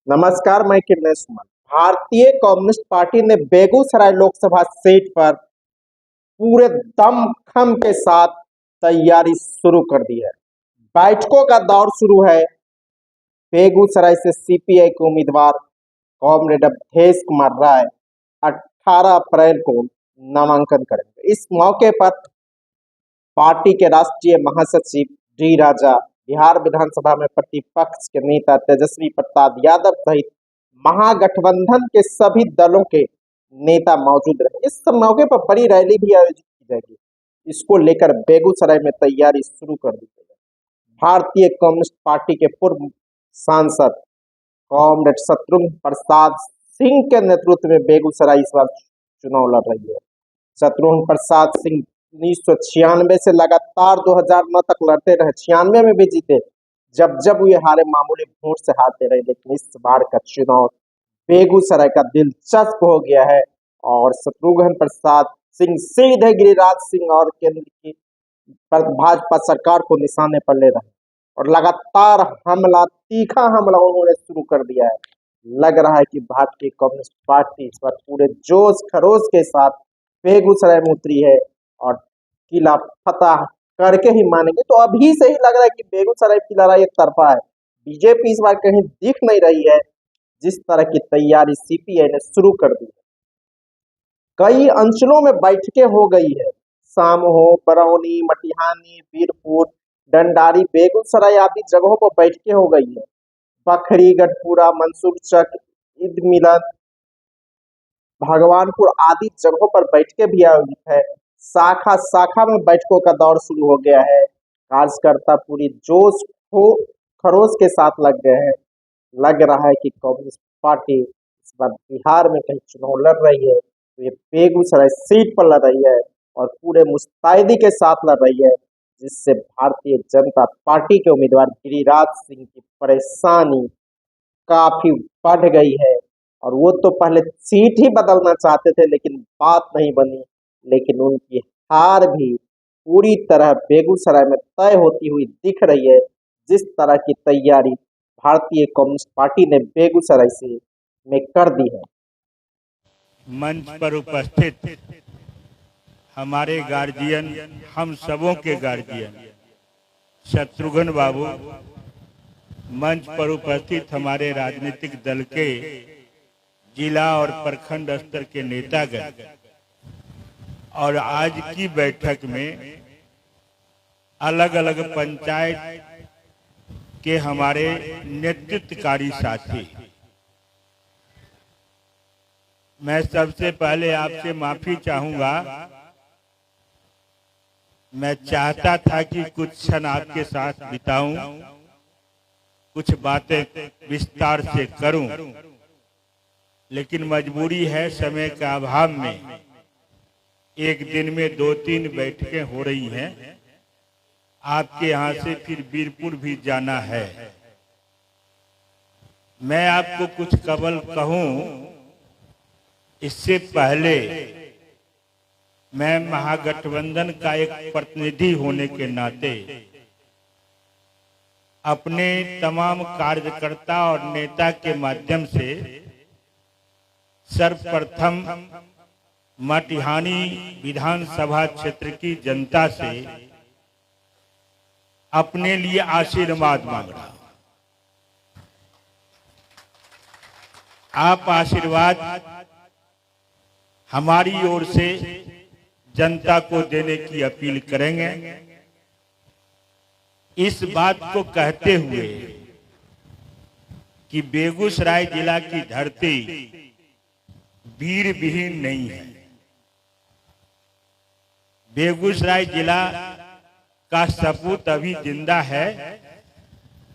नमस्कार, मैं किन्नर सुमन। भारतीय कम्युनिस्ट पार्टी ने बेगूसराय लोकसभा सीट पर पूरे दमखम के साथ तैयारी शुरू कर दी है। बैठकों का दौर शुरू है। बेगूसराय से सीपीआई के उम्मीदवार कॉमरेड अवधेश कुमार राय 18 अप्रैल को नामांकन करेंगे। इस मौके पर पार्टी के राष्ट्रीय महासचिव डी राजा, बिहार विधानसभा में प्रतिपक्ष के नेता तेजस्वी प्रसाद यादव सहित महागठबंधन के सभी दलों के नेता मौजूद रहे। इस मौके पर बड़ी रैली भी आयोजित की जाएगी। इसको लेकर बेगूसराय में तैयारी शुरू कर दी गई है। भारतीय कम्युनिस्ट पार्टी के पूर्व सांसद कॉमरेड शत्रुघ्न प्रसाद सिंह के नेतृत्व में बेगूसराय इस बार चुनाव लड़ रही है। शत्रुघ्न प्रसाद सिंह 1996 से लगातार 2009 तक लड़ते रहे। 96 में भी जीते, जब जब ये हारे मामूली वोट से हारते रहे। लेकिन इस बार का चुनाव बेगूसराय का दिलचस्प हो गया है और शत्रुघ्न प्रसाद सिंह सीधे गिरिराज सिंह और केंद्र की भाजपा सरकार को निशाने पर ले रहे हैं और लगातार हमला, तीखा हमला उन्होंने शुरू कर दिया है। लग रहा है कि भारतीय कम्युनिस्ट पार्टी इस पर पूरे जोश खरोश के साथ बेगूसराय में उतरी है और किला फतह करके ही मानेंगे। तो अभी से ही लग रहा है कि बेगूसराय की लड़ाई एक तरफा है। बीजेपी इस बार कहीं दिख नहीं रही है। जिस तरह की तैयारी सीपीआई ने शुरू कर दी है, कई अंचलों में बैठकें हो गई है। सामहो, बरौनी, मटिहानी, वीरपुर, डंडारी, बेगूसराय आदि जगहों पर बैठकें हो गई है। बखरी, गढ़पुरा, मंसूरचक, ईद मिलन, भगवानपुर आदि जगहों पर बैठकें भी आयोजित है। शाखा शाखा में बैठकों का दौर शुरू हो गया है। कार्यकर्ता पूरी जोश हो खरोश के साथ लग गए हैं। लग रहा है कि कम्युनिस्ट पार्टी इस बार बिहार में कहीं चुनाव लड़ रही है तो ये बेगूसराय सीट पर लड़ रही है और पूरे मुस्तैदी के साथ लड़ रही है, जिससे भारतीय जनता पार्टी के उम्मीदवार गिरिराज सिंह की परेशानी काफी बढ़ गई है। और वो तो पहले सीट ही बदलना चाहते थे लेकिन बात नहीं बनी। लेकिन उनकी हार भी पूरी तरह बेगूसराय में तय होती हुई दिख रही है। जिस तरह की तैयारी भारतीय कम्युनिस्ट पार्टी ने बेगूसराय से में कर दी है। मंच पर उपस्थित हमारे गार्जियन, हम सबों के गार्जियन शत्रुघ्न बाबू, मंच पर उपस्थित हमारे राजनीतिक दल के जिला और प्रखंड स्तर के नेतागण और आज की बैठक में अलग अलग पंचायत के हमारे नेतृत्वकारी साथी, मैं सबसे पहले आपसे माफी चाहूंगा। मैं चाहता था कि कुछ क्षण आपके साथ बिताऊं, कुछ बातें विस्तार से करूं, लेकिन मजबूरी है, समय के अभाव में एक दिन में 2-3 बैठकें हो रही हैं। आपके यहाँ से फिर वीरपुर भी जाना है। मैं आपको कुछ कबल कहूं इससे पहले मैं महागठबंधन का एक प्रतिनिधि होने के नाते अपने तमाम कार्यकर्ता और नेता के माध्यम से सर्वप्रथम मटिहानी विधानसभा क्षेत्र की जनता से अपने लिए आशीर्वाद मांग रहा हूं। आप आशीर्वाद हमारी ओर से जनता को देने की अपील करेंगे। इस बात को कहते हुए कि बेगूसराय जिला की धरती वीर विहीन नहीं है। बेगूसराय जिला का सपूत अभी जिंदा है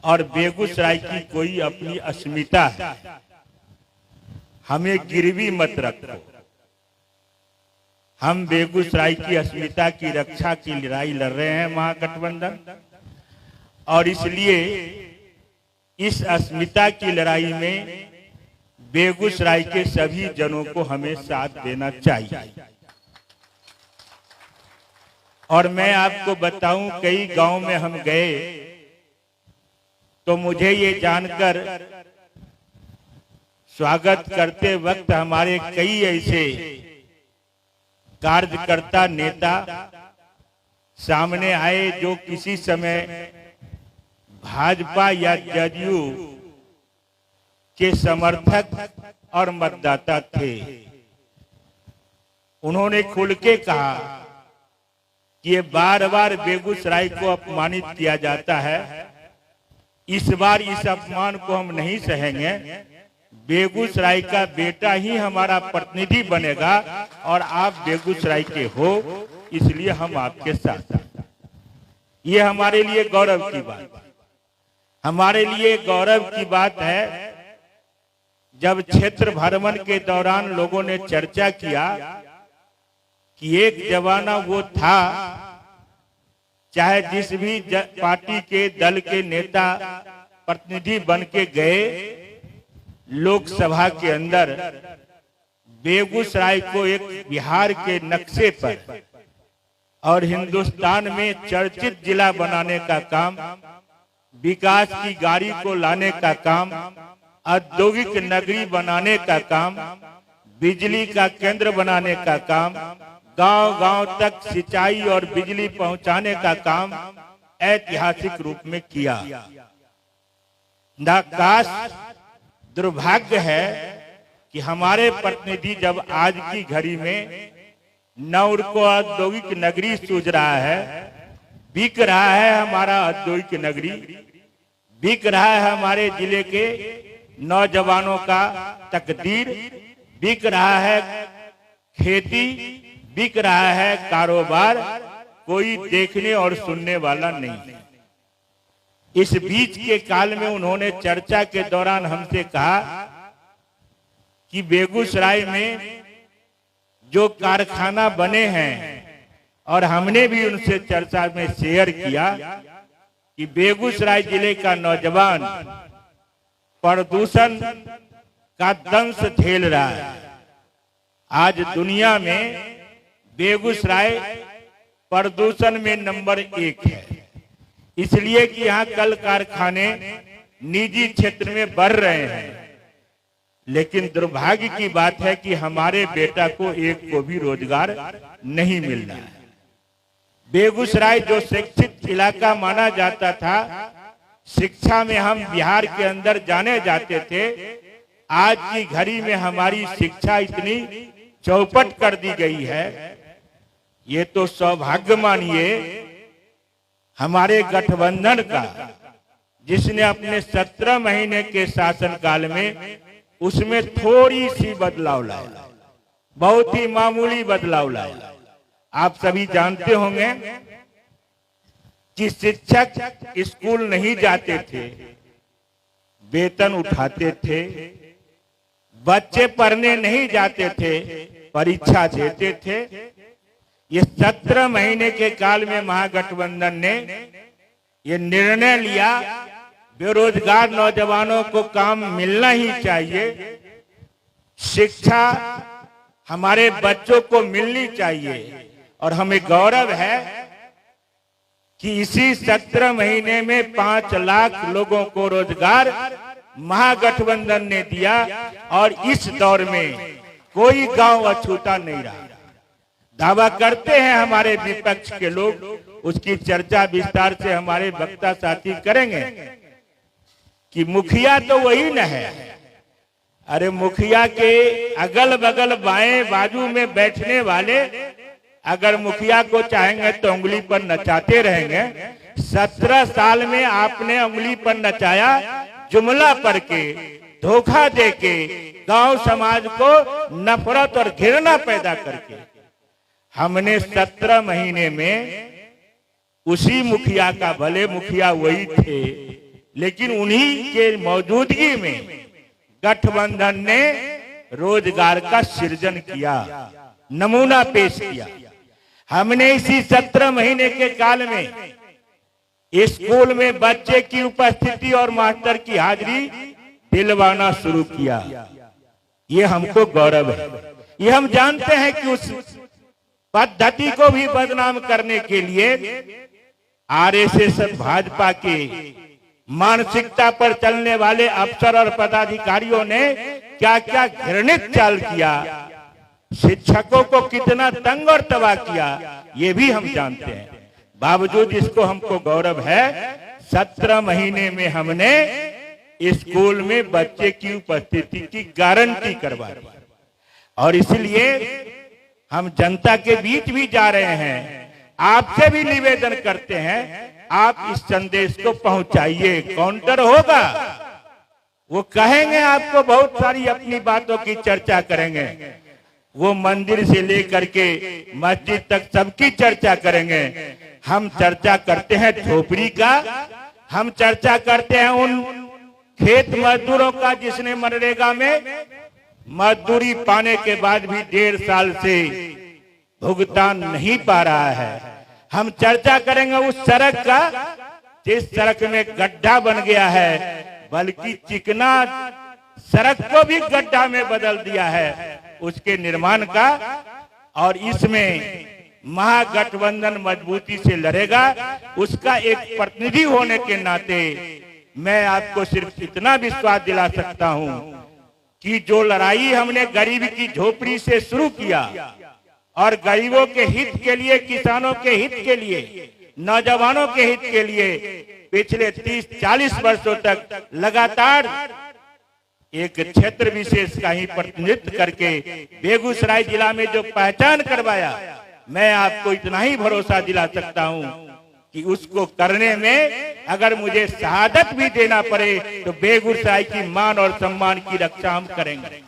और बेगूसराय की कोई अपनी अस्मिता है। हमें गिरवी मत रखो। हम बेगूसराय की अस्मिता की रक्षा की लड़ाई लड़ रहे हैं महागठबंधन, और इसलिए इस अस्मिता की लड़ाई में बेगूसराय के सभी जनों को हमें साथ देना चाहिए। और मैं आपको बताऊं, कई गांव में हम गए तो मुझे ये जानकर स्वागत करते वक्त हमारे कई ऐसे कार्यकर्ता नेता सामने आए जो किसी समय भाजपा या जदयू के समर्थक और मतदाता थे। उन्होंने खुल के कहा कि ये बार बार बेगूसराय को अपमानित किया जाता है, इस बार इस अपमान को हम नहीं सहेंगे। बेगूसराय का बेटा ही हमारा प्रतिनिधि बनेगा और आप बेगूसराय के हो, इसलिए हम आपके साथ हैं। ये हमारे लिए गौरव की बात, हमारे लिए गौरव की बात है। जब क्षेत्र भ्रमण के दौरान लोगों ने चर्चा किया कि एक जमाना वो था, चाहे जिस भी पार्टी के दल के नेता प्रतिनिधि बन के गए लोकसभा के अंदर, बेगूसराय को एक बिहार के नक्शे पर और हिंदुस्तान में चर्चित जिला बनाने का काम, विकास की गाड़ी को लाने का काम, औद्योगिक नगरी बनाने का काम, बिजली का केंद्र बनाने का काम, गांव-गांव तक सिंचाई और बिजली पहुंचाने का काम ऐतिहासिक रूप में किया। नाकाश दुर्भाग्य है कि हमारे प्रतिनिधि जब आज की घड़ी में नौर को औद्योगिक नगरी सूझ रहा है, बिक रहा है हमारा औद्योगिक नगरी, बिक रहा है हमारे जिले के नौजवानों का तकदीर, बिक रहा है खेती, बिक रहा है कारोबार, कोई देखने और सुनने वाला नहीं। इस बीच के काल में उन्होंने चर्चा के दौरान हमसे कहा कि बेगूसराय में जो कारखाना बने हैं, और हमने भी उनसे चर्चा में शेयर किया कि बेगूसराय जिले का नौजवान प्रदूषण का दंश झेल रहा है। आज दुनिया में बेगूसराय प्रदूषण में नंबर 1 है, इसलिए कि यहाँ कल कारखाने निजी क्षेत्र में बढ़ रहे हैं। लेकिन दुर्भाग्य की बात है कि हमारे बेटा को एक को भी रोजगार नहीं मिल रहा है। बेगूसराय जो शिक्षित इलाका माना जाता था, शिक्षा में हम बिहार के अंदर जाने जाते थे, आज की घड़ी में हमारी शिक्षा इतनी चौपट कर दी गई है। ये तो सौभाग्य मानिए हमारे गठबंधन का, जिसने अपने 17 महीने के शासनकाल में उसमें थोड़ी सी बदलाव लाया, बहुत ही मामूली बदलाव लाया। आप सभी जानते होंगे कि शिक्षक स्कूल नहीं जाते थे, वेतन उठाते थे, बच्चे पढ़ने नहीं जाते थे, परीक्षा देते थे। ये 17 महीने के काल में महागठबंधन ने ये निर्णय लिया, बेरोजगार नौजवानों को काम मिलना ही चाहिए, शिक्षा हमारे बच्चों को मिलनी चाहिए। और हमें गौरव है कि इसी 17 महीने में 5 लाख लोगों को रोजगार महागठबंधन ने दिया, और इस दौर में कोई गांव अछूता नहीं रहा। दावा करते हैं हमारे विपक्ष के लोग, उसकी चर्चा विस्तार से हमारे वक्ता साथी करेंगे कि मुखिया तो वही न है। अरे मुखिया के अगल बगल बाएं बाजू में बैठने वाले अगर मुखिया को चाहेंगे तो उंगली पर नचाते रहेंगे। 17 साल में आपने उंगली पर नचाया, जुमला पर के, धोखा दे के, गांव समाज को नफरत और घृणा पैदा करके। हमने 17 महीने में उसी मुखिया का, भले मुखिया वही थे, लेकिन उन्हीं के मौजूदगी में गठबंधन ने रोजगार का सृजन किया, नमूना पेश किया। हमने इसी 17 महीने के काल में स्कूल में बच्चे की उपस्थिति और मास्टर की हाजिरी दिलवाना शुरू किया। ये हमको गौरव है। ये हम जानते हैं कि उस पद्धति को भी बदनाम करने के लिए आरएसएस भाजपा के मानसिकता पर चलने वाले अफसर और पदाधिकारियों ने क्या क्या घृणित चाल किया, शिक्षकों को कितना तंग और तबाह किया, ये भी हम जानते हैं। बावजूद इसको हमको गौरव है, 17 महीने में हमने स्कूल में बच्चे की उपस्थिति की गारंटी करवा दी। और इसलिए हम जनता के बीच भी जा रहे हैं, आपसे भी निवेदन करते हैं, आप इस संदेश को पहुंचाइए। काउंटर होगा, वो कहेंगे आपको, बहुत सारी अपनी बातों की चर्चा करेंगे, वो मंदिर से लेकर के मस्जिद तक सबकी चर्चा करेंगे। हम चर्चा करते हैं झोपड़ी का, हम चर्चा करते हैं उन खेत मजदूरों का जिसने मनरेगा में मजदूरी पाने के बाद भी 1.5 साल से भुगतान नहीं पा रहा है। हम चर्चा करेंगे उस सड़क का जिस सड़क में गड्ढा बन गया है, बल्कि चिकना सड़क को भी गड्ढा में बदल दिया है, उसके निर्माण का। और इसमें महागठबंधन मजबूती से लड़ेगा। उसका एक प्रतिनिधि होने के नाते मैं आपको सिर्फ इतना विश्वास दिला सकता हूं कि जो लड़ाई हमने गरीब की झोपड़ी से शुरू किया और गरीबों के हित के लिए, किसानों के हित के लिए, नौजवानों के हित के लिए पिछले 30-40 वर्षों तक लगातार एक क्षेत्र विशेष का ही प्रतिनिधित्व करके बेगूसराय जिला में जो पहचान करवाया, मैं आपको इतना ही भरोसा दिला सकता हूं कि उसको करने में अगर मुझे शहादत भी देना पड़े तो बेगूसराय की मान और सम्मान की रक्षा हम करेंगे।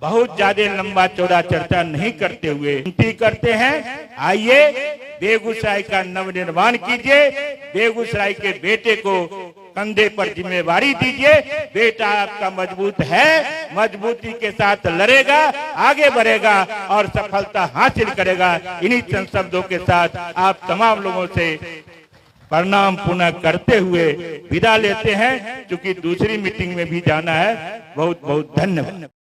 बहुत ज्यादा लंबा चौड़ा चर्चा नहीं करते हुए विनती करते हैं, आइए बेगूसराय का नवनिर्माण कीजिए, बेगूसराय के बेटे को कंधे पर जिम्मेवारी दीजिए। बेटा आपका मजबूत है, मजबूती के साथ लड़ेगा, आगे बढ़ेगा और सफलता हासिल करेगा। इन्हीं चंद शब्दों के साथ आप तमाम लोगों से प्रणाम पुनः करते हुए विदा लेते हैं, क्योंकि दूसरी मीटिंग में भी जाना है। बहुत बहुत धन्यवाद।